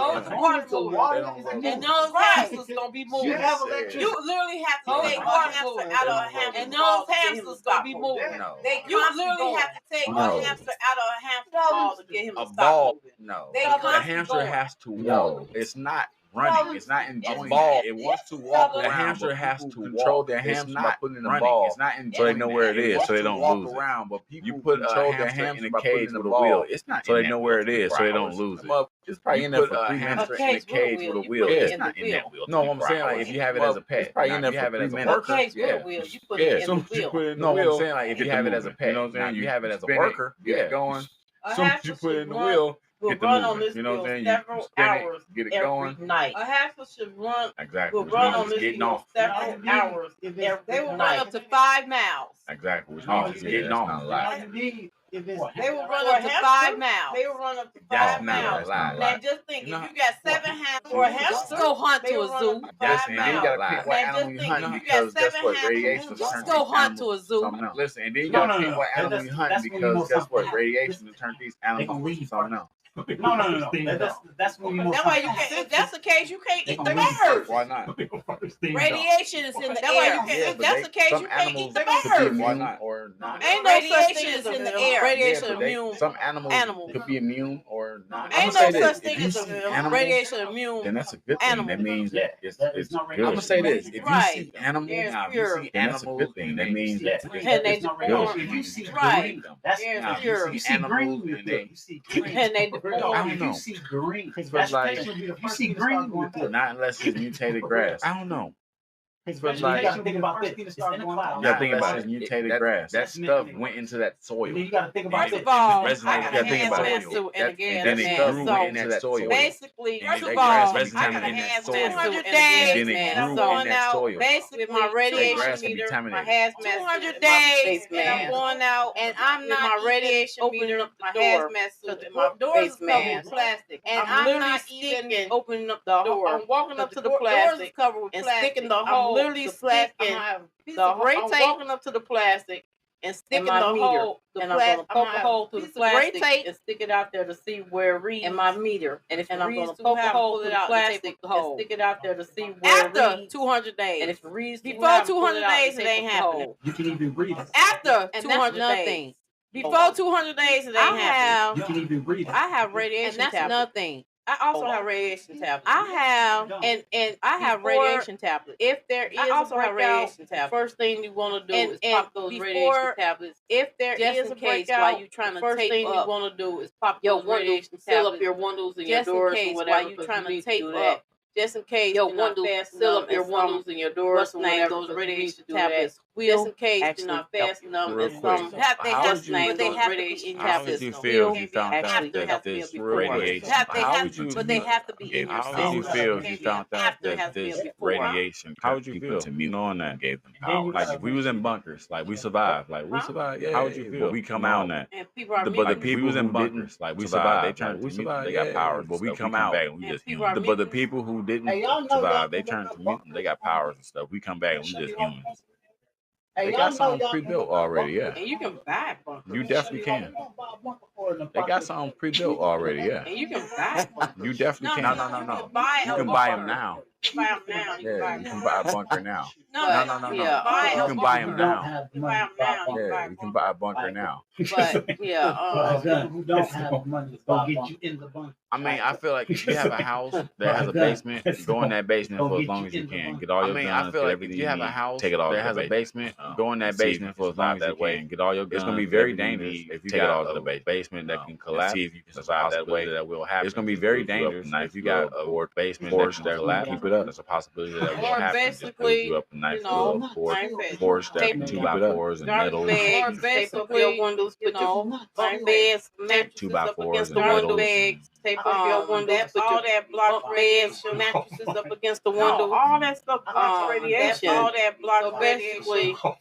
And those hamsters gonna be moving. You have electricity. You literally have to take one hamster out of a hamster. And those hamsters gonna be moving. You literally have to take one hamster out of a hamster ball to get him to stop moving. No. The hamster has to walk. It's not running. It's not enjoying it. It wants to walk. The hamster has to control their hamster by putting in the ball. It's not enjoying so they know where it is, so they don't lose it. Around, but you put a hamster in a cage with a wheel. It's not so they know where it is, so they don't lose it. It's probably in there for 3 minutes. In a cage with a wheel. It's not in that wheel. No, I'm saying like if you have it as a pet, it's probably in there for 3 minutes. You put it in the wheel. No, I'm saying like if you have it as a pet, you know what I'm saying? You have it as a worker, get it going. Soon as you put it in the wheel, will run on this wheel several hours every night. A hamster should run. Exactly. Will run on this wheel several hours every night. They will run up to 5 miles. Exactly. Which means it's getting on a lot. They will run up to 5 miles. They will run up to 5 miles. Now just think, if you got 7 hamsters, or a hamster go hunt to a zoo. 5 miles. Now just think, if you got 7 hamsters, just go hunt to a zoo. Listen, and then you got to pick what animal you hunt because guess what? Radiation will turn these animals into something else. No. That's when you know. That's why you can't. If that's the case, you can't eat the birds. Why not? Radiation is in the air. If that's the case, you can't eat the birds. Why not? Or not? Ain't no radiation is in the air. Radiation immune. Some animals could be immune or not. Ain't no such thing as radiation immune. Then that's a good thing. That means it's good. I'm gonna say this: if you see animals, that's a good thing. That means it's good. If you see green, that's pure. You see animals and they I don't know. You see green. But like, you see green. Not unless it's mutated grass. I don't know. But like, you gotta think about this. It's in the cloud. You gotta think about it. Mutated grass. That stuff went into that soil. You gotta think about first of all, you gotta think about it. And then it grew into that soil. Basically, first of all, I got a hazmat 200 days. Then it grew going in that out. soil. Basically, my radiation meter, my hazmat 200 days, and I'm going out, and I'm not my radiation meter up my hazmat suit, and my doors is covered with plastic, and I'm not even opening up the door. I'm walking up to the plastic and sticking the hole. Literally sticking the gray tape. I'm walking up to the plastic and sticking the hole, and I'm gonna poke a hole through the plastic and stick it out there to see where it reads in my meter. And if I'm gonna poke a hole through the plastic and stick it out there to see where it reads. After 200 days. And if it reads before 200 days, it ain't happening. You can even breathe. After 200 days. Before 200 days, it ain't happening. You can even breathe. I have radiation tablets. And that's nothing. I also have radiation tablets. I have and I have radiation tablets. If there is a radiation tablet, first thing you want to do is pop those radiation tablets. If there is a breakout, while you trying to first thing you want to do is pop your radiation tablets. Seal up your windows and your doors and whatever. While you trying to tape up, just in case your windows seal up your windows and your doors and whatever. Those radiation tablets. Just in case you're not fast enough, and some they have to name those radiation tablets. How would you feel if you found out that this radiation? But they have to be in your How would you feel if you found out that this radiation? How would you feel knowing that? Gave them power. Like if we was in bunkers, like we survived, Yeah. How would you feel? We come out on that. But the people was in bunkers, like we survived. They turned. We survived. They got powers. But we come out back and we just human. But the people who didn't survive, they turned to mutant. They got powers and stuff. We come back and we just humans. They got something pre-built already, yeah. And you can buy bunkers. You definitely can. They got something pre-built already, yeah. And you can buy bunkers. You definitely can. No. You can buy them now. buy them now. Yeah, you can buy a bunker now. No. Yeah, you can buy them now. You buy them now. Yeah, you can buy a bunker now. But who don't have money go get you in the bunker. I mean, I feel like if you have a house that has a basement, go in that basement for as long as you can. Get all your guns, I feel like if you have a house that has a basement, go in that basement for as long as you can. Get all your guns. It's going to be very dangerous if you got all to the basement that can collapse. See if you can survive that way. That will happen. It's going to be very dangerous if you got a basement that can collapse. Keep it up. There's a possibility that will happen. Basically, you up a nice little porch that 2x4s and metal. Or basically, your windows, put your beds, mattresses up against the window bags. Tape up your windows, put all that block beds, your mattresses up against the window. All that stuff blocks radiation. All that blocks basically, all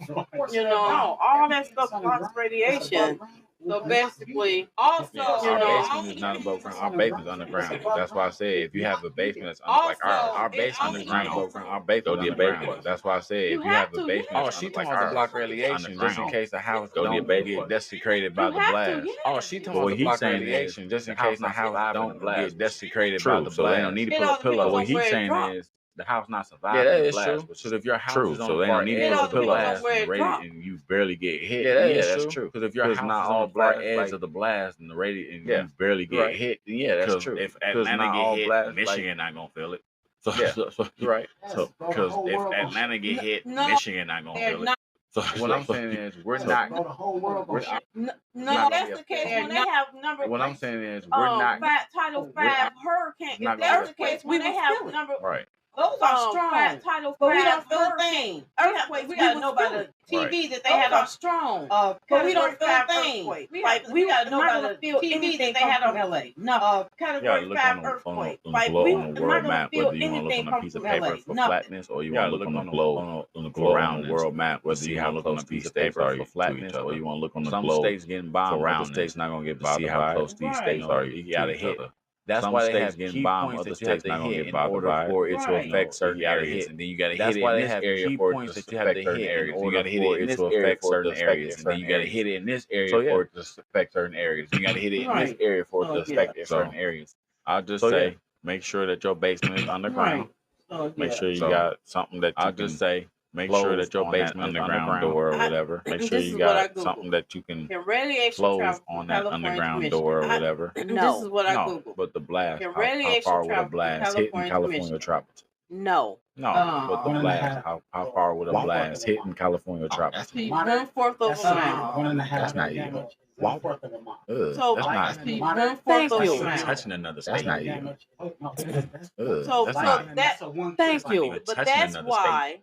that stuff blocks radiation. So basically, also, our basement is not above ground. Our basement's underground. That's why I said if you have a basement that's like our basement is not above ground. Our basement is underground. That's why I said if you have a basement, she talking about block radiation just in case the house don't get desecrated by the blast. Oh, she talking about block radiation just in case the house don't get desecrated by the blast. So they don't need to put a pillow. What he's saying is the house not surviving the blast. Because if your house is on so they don't need to put a pillow and you barely get hit. Yeah, that's true. Because if your house not all black edge of the blast and the radiation and you barely get hit, that's true. If Atlanta get hit, Michigan not gonna feel it. So right. So because if Atlanta get hit, Michigan not gonna feel it. So what I'm saying is we're not. No, that's the case when they have number. What I'm saying is we're not. Title 5 hurricane. If that's the case when they have number. Right. Those are strong. Title 5, but we don't feel a thing. Earthquakes, we gotta know by the TV that they had are strong. But we don't feel a thing. Like we gotta know by the TV that they had on LA. No, Category 5 earthquake. Like we on the world map, whether you want to look on a piece of paper for flatness or you want to look on the globe around the world map, whether you want to look on a piece of paper for flatness or you want to look on the globe. Some states getting bombed, other states not gonna get bombed. See how close these states are. You gotta hit. That's why they have key points that you have to hit in order for it to affect certain areas, and then you got to hit it in this area for it to affect certain areas. You got to hit it in this area for it to affect certain areas, and then you got to hit it in this area for it to affect certain areas. You got to hit it in this area for it to affect certain areas. I'll just say, make sure that your basement is underground. Make sure you got something that you can say. Make sure that your basement underground door or whatever. Make sure you got something that you can close on that underground door or whatever. No, this is what I Googled. But the blast, how far would a blast hit in California tropics? No. But the blast, how far would a blast hit in California tropics? 1/4 of a mile. 1.5. That's not even. Wow. So that's not 1/4 of a mile. touching another state. That's not even. So thank you. But that's why.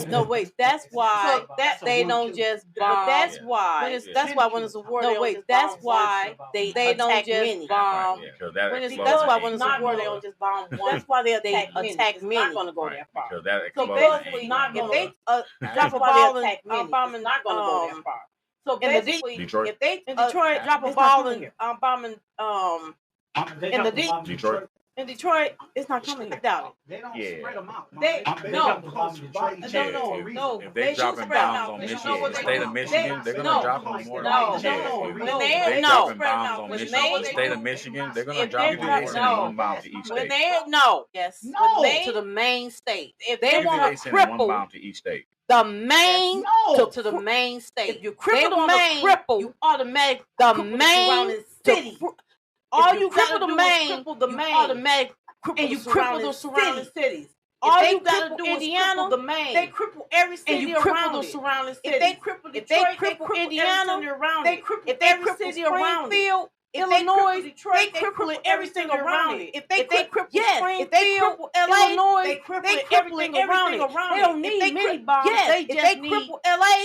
No, wait. That's why they don't just bomb. That's why. That's why when it's a war. No, wait. That's why they don't just bomb. That's why when it's a war, they don't just bomb one. That's why they attack many. Not going to go that far. So basically, if they drop a ball and bombing, not going to go that far. So basically, if they in Detroit drop a ball and bombing in the Detroit. In Detroit, it's not coming. I doubt it. They don't spread them out. No. If they dropping bombs on Michigan, the state of Michigan, they're gonna drop them more than they dropping bombs on Michigan, the state of Michigan, they're gonna drop them more than one bomb to each state. To the main state. If they want to cripple one bomb to each state. The main to the main state. If you cripple the main, you automatically the main city. All you gotta do is cripple the main. Automatic and you cripple the surrounding cities. All you gotta do is cripple the main. They cripple every city around the surrounding cities. If they cripple Detroit, they cripple Indiana. They cripple every city around it. Illinois, they cripple everything around it. If they cripple Springfield, Illinois, they cripple everything around it. They don't need many bombs. They just need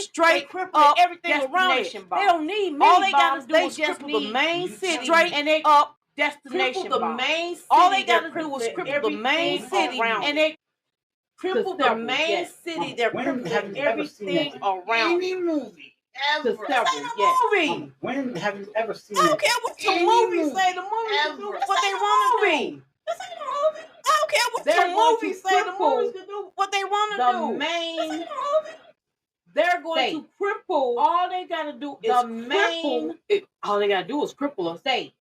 straight up everything around it. They don't need many bombs. They just need the main city straight and they up destination bombs. All they gotta do is cripple the main city and they cripple the main city. They're crippling everything around. Any movie. Ever. Movie. When have you ever seen? I don't care what the movies say. The movies do what they want to do. This ain't a movie. I don't care what the movies say. The movies can do what they want to do. The main. They're going to cripple. All they gotta do is cripple. All they gotta do is cripple a state.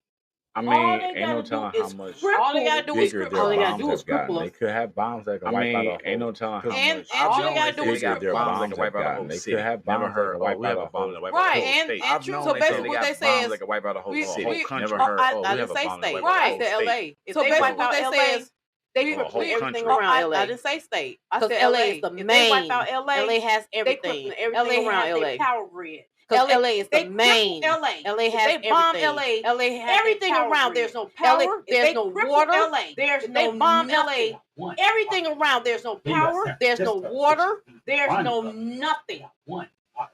I mean, ain't no telling how much all they gotta do is bigger cripple. their bombs have gotten. They could have bombs that can wipe out a whole. Ain't no telling how much all they gotta do is bigger their bombs have gotten. They could have bombs that can wipe out a whole. Right, and true. So basically, what they say is that can wipe out a whole city. Never heard. I didn't say state. Right, I said LA. So basically, what they say is they cripple everything around LA. I didn't say state. I said LA is the main. They wipe out LA has everything. Everything around LA. Power grid. Because LA is the main. LA has everything. LA has everything around. There's no power. There's no water. There's no bomb LA. Everything around. There's no power. There's no water. There's no nothing.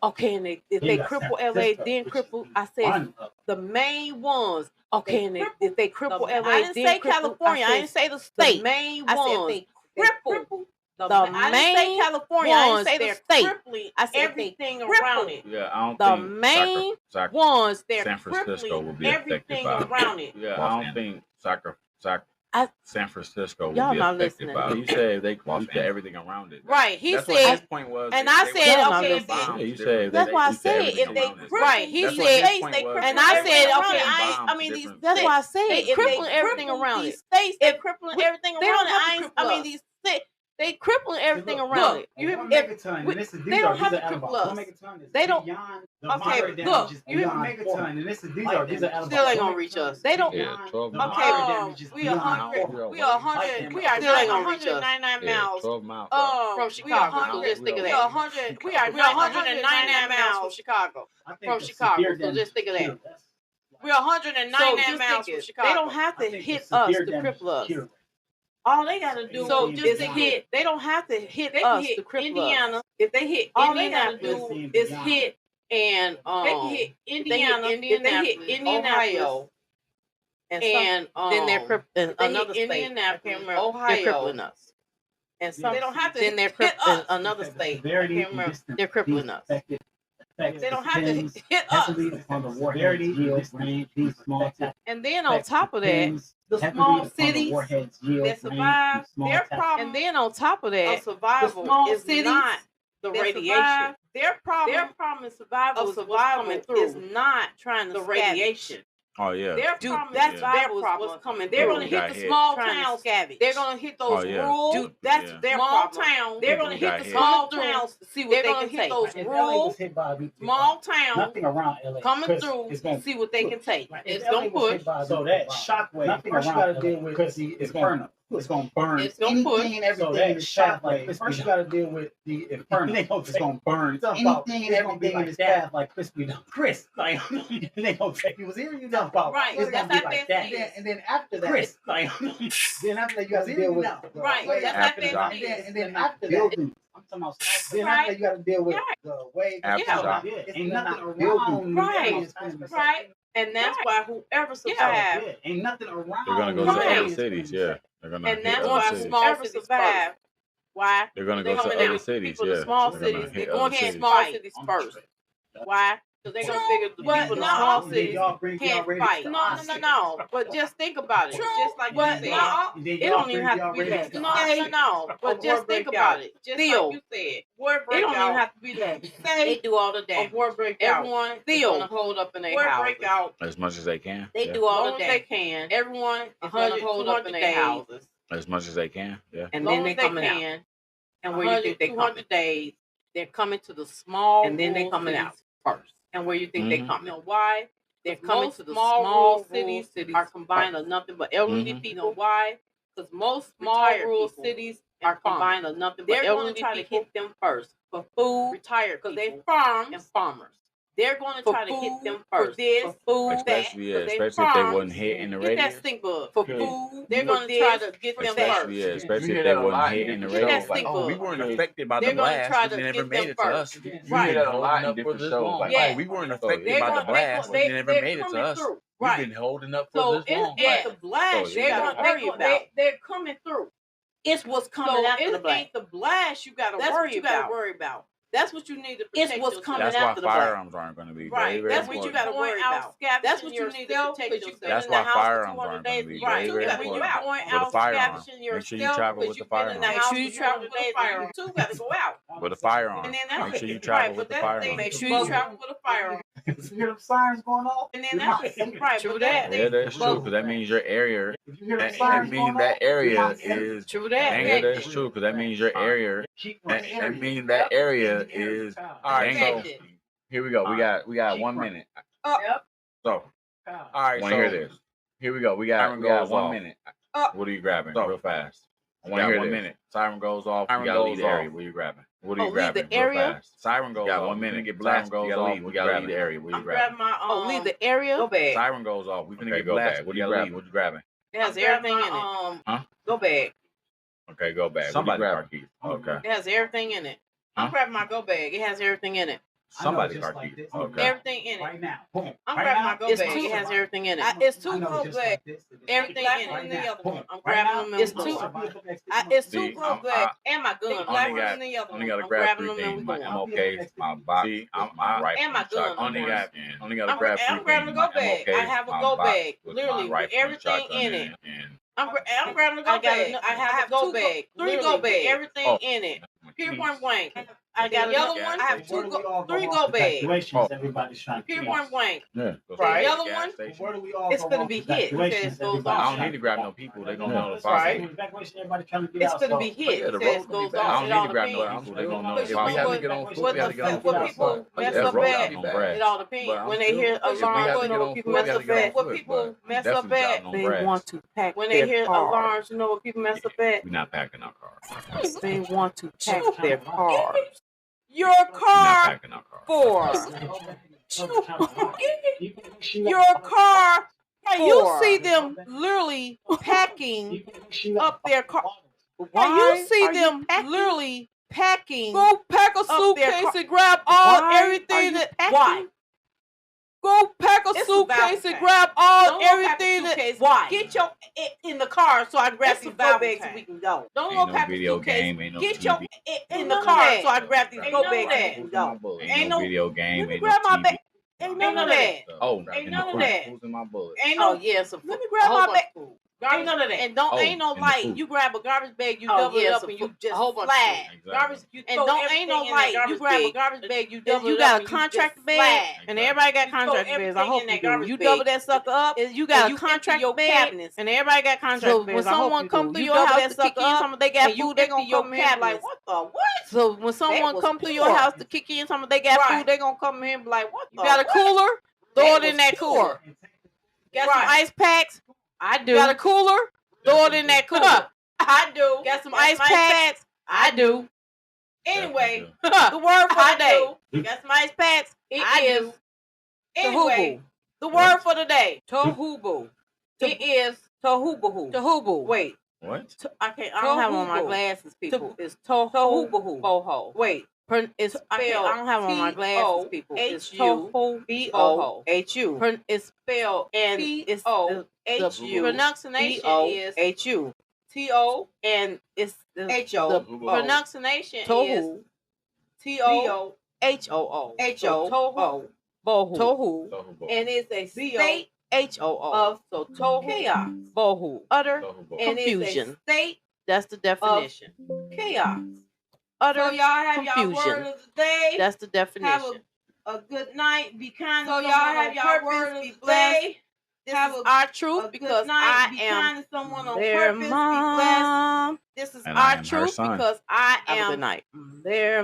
Okay, and if they cripple LA, then cripple. I said the main ones. Okay, and if they cripple LA, I didn't say California. I didn't say the state. The main ones. I said they cripple. I didn't say California. I didn't say the state. I said everything around it. Yeah, I don't the think main ones. They're San Francisco will be everything affected by around it. Yeah, I don't think San Francisco will be not affected by it. listening. You said they lost everything around it. Right. He That's said. What his point was. And I said, okay. Yeah, you said that's why I said if they right. He said, and I said, okay. I mean, these. That's why I said crippling everything around it. States, they're crippling everything around it. I mean, these. They crippling everything around it. You they don't have to cripple us. They don't. Okay, look. You have a megaton, and these are still ain't gonna reach us. They don't. Yeah, 12 miles. Okay, we 100. We are 100. We are still ain't gonna reach us. 199 miles. 12 miles. From Chicago. So just think of that. We are 100. We are 199 miles from Chicago. From Chicago. So just think of that. We are 199 miles from Chicago. They don't have to hit us to cripple us. All they gotta do is hit. They don't have to hit us to cripple Indiana. If they hit, all they gotta do is hit, and they can hit Indiana. If they hit Indianapolis, Ohio, and then they're crippling another state. I can't remember. Ohio, they're crippling us. And some they don't have to. Then they're crippling another state. I can't remember. They're crippling us. They don't have to hit us. And then on top of that, the small cities that survive, their problem. And then on top of that, survival is not the radiation. Their problem in survival is not trying to radiation. Oh yeah. That's their problem. Coming. They're gonna hit the small towns. They're gonna hit those rural. That's their small towns. They're gonna hit the small towns to see what they can take. Those rural small towns coming through to see what they can take. It's gonna push. So that shockwave. Nothing first you gotta deal with because it's burn. It's gonna burn. It's gonna push. And everything in the shockwave. First you gotta deal with the inferno. It's gonna burn. Anything and everything in this path like crispy dump. Chris, like they gonna take you was here you dump out. Right. It's gonna be like that. And then after that, Chris, like then after that you gotta deal with right. That's and then after that. I'm talking about then after you gotta deal with the wave. Ain't nothing around. Right. And that's why whoever survives, ain't nothing around. They're gonna go to other cities, yeah. They're gonna and that's why small cities survive. Why? They're gonna go to other cities, yeah. Small cities, they're going to hit small cities first. Why? Because they're gonna figure the people in the small cities can't fight. No. But just think about it. Just like you said, it don't even have to be that. No. But just think about it. Just like you said, it don't even have to be that. They do all the damage. Everyone is gonna hold up in their house. As much as they can. They do all the damage. They can. Everyone is gonna hold up in their houses. As much as they can, yeah. And then they coming out. And where you think they 200 days, they're coming to the small. And then they coming out first. And where you think they coming? Why? They're coming to the small cities are combined of nothing but elderly people. Why? Because most small rural cities are combined of nothing but elderly people. They're going to try to hit them first for food, retired because they farm and farmers. They're going to try to hit them first for food, especially if they wasn't hit in the radio. Get that stink bug for food. They're going to try to get them first. Yeah, especially if they wasn't hit in the radio. Get that stink bug. We weren't affected by the blast. They never made it to us. Right. A lot in different shows. Like, we weren't affected by the blast. They never made it to us. We've been holding up for this long. So it's the blast you got to worry about. They're coming through. It's what's coming after the blast. It ain't the blast you got to worry about. That's what you need to protect. It's what's coming after the blast. That's why firearms aren't going to be right. That's what you got to worry about. That's what you need to protect yourself. That's why firearms aren't going to be right. When you're going out scavenging make sure you travel with the firearm. Make sure you travel with a firearm. You got to go out with a firearm. And then make sure you travel with the firearm. Make sure you travel with a firearm. If you hear them sirens going off, and then that's right. True that. Yeah, that's true, because that means your area. if you hear them That sirens means going that off, area is True that. Yeah, that's true, because that means your area. That means that area is. All right, so here we go. We got 1 minute. So, all right, so hear this. Here we go. We got 1 minute. What are you grabbing? Real fast. I want to hear 1 minute. Siren goes off. You gotta leave the area. What are you grabbing? What are you grabbing? Leave the area. Real fast. Siren goes off. 1 minute. Get blasted. Siren goes off. We gotta leave the area. What are you grabbing? Leave the area. Go bag. Siren goes off. We finna get blasted. What are you grabbing? What you grabbing? It has everything in it. Go bag. Okay, go bag. Somebody grab keys. Okay. It has everything in it. I'm grabbing my go bag. It has everything in it. Somebody's car keys. Okay. Everything in it. Right now. Boom. I'm grabbing my go bag. It has everything in it. It's two go bags. Everything in the other one. I'm grabbing them. It's two. It's two go bags and my gun. Black one in the other one. I'm grabbing them and we going. I'm okay. My box. My rifle. And my gun. Only got to grab 3 I'm grabbing the go bag. I have a go bag. Literally with everything in it. I'm grabbing the go bag. I have a go bag. 3 go bags. Everything in it. Pure point blank. I got the other one. I have 3 go bags. Everybody's trying to Pure point blank. Yeah. Right. The other one, where do we all it's gonna be hit because it goes I off. don't need to grab no people. They're gonna know the fire. Right. Evacuation, everybody trying to get It's out. gonna be hit because it goes I off. don't It need all to grab no depends. people. They're gonna know the What fire. people mess up at, it all depends. When they hear alarms, what people mess up at. What people mess up at, They want to pack. when they hear alarms, you know what people mess up at. We're not packing our cars. They want to pack their cars. Your We're not car packing our cars. for your car. Hey, you see them literally packing up their car. Hey, you see them literally packing. Go pack a suitcase and grab all everything that. Why? Go pack a It's suitcase about and grab all everything that. that. Why? Get your in the car so I can grab these go bags and we can go. Don't Ain't go no pack a video suitcase. game, ain't no Get TV. your in the car so I can grab these go bags and we can go. Ain't no video game, Let me ain't no grab my TV. bag. Ain't none of that. Oh, Ain't none of that. Who's in my bullet? Ain't no. Let me grab my bag. Ain't none of that. And ain't no in the light. food. You grab a garbage bag, you double it up, and you just flag. Garbage. And ain't no light. You grab a garbage bag, you double it up. You got a contract bag, and everybody got contract bags. I hope you do. You double that sucker up. You got a contract bag, and everybody got contract so bags. when someone come through your house to kick in something, they got food, they gonna come in like, what the what? So when someone come through your house to kick in something, they got food, they gonna come in and be like, what? You got a cooler? Throw it in that cooler. Got some ice packs? I do. Got a cooler? Throw it in that cooler. I do. Got some ice packs? I do. Anyway, the word for the day. Got some ice packs? It is. Anyway, the word for the day. Tohubu. It is tohubahu. Tohubu. Wait. What? I don't have on my glasses, people. It's tohubahu. Boho. Wait. It's spelled. I don't have on my glasses, people. It's Tohubu. It's spelled and it's H-U. Pronunciation is H-U. T-O and it's H-O. The pronunciation is T-O H-O-O. H-O. Tohu. And it's a state H-O-O. of tohu. Chaos. Bohu. Utter and confusion. It's a state. That's the definition. Chaos. Utter so y'all have confusion. Y'all word of the day. That's the definition. Have a good night. Be kind. So y'all have y'all word of the day. This is our truth because I am their mom. This is our truth because I am their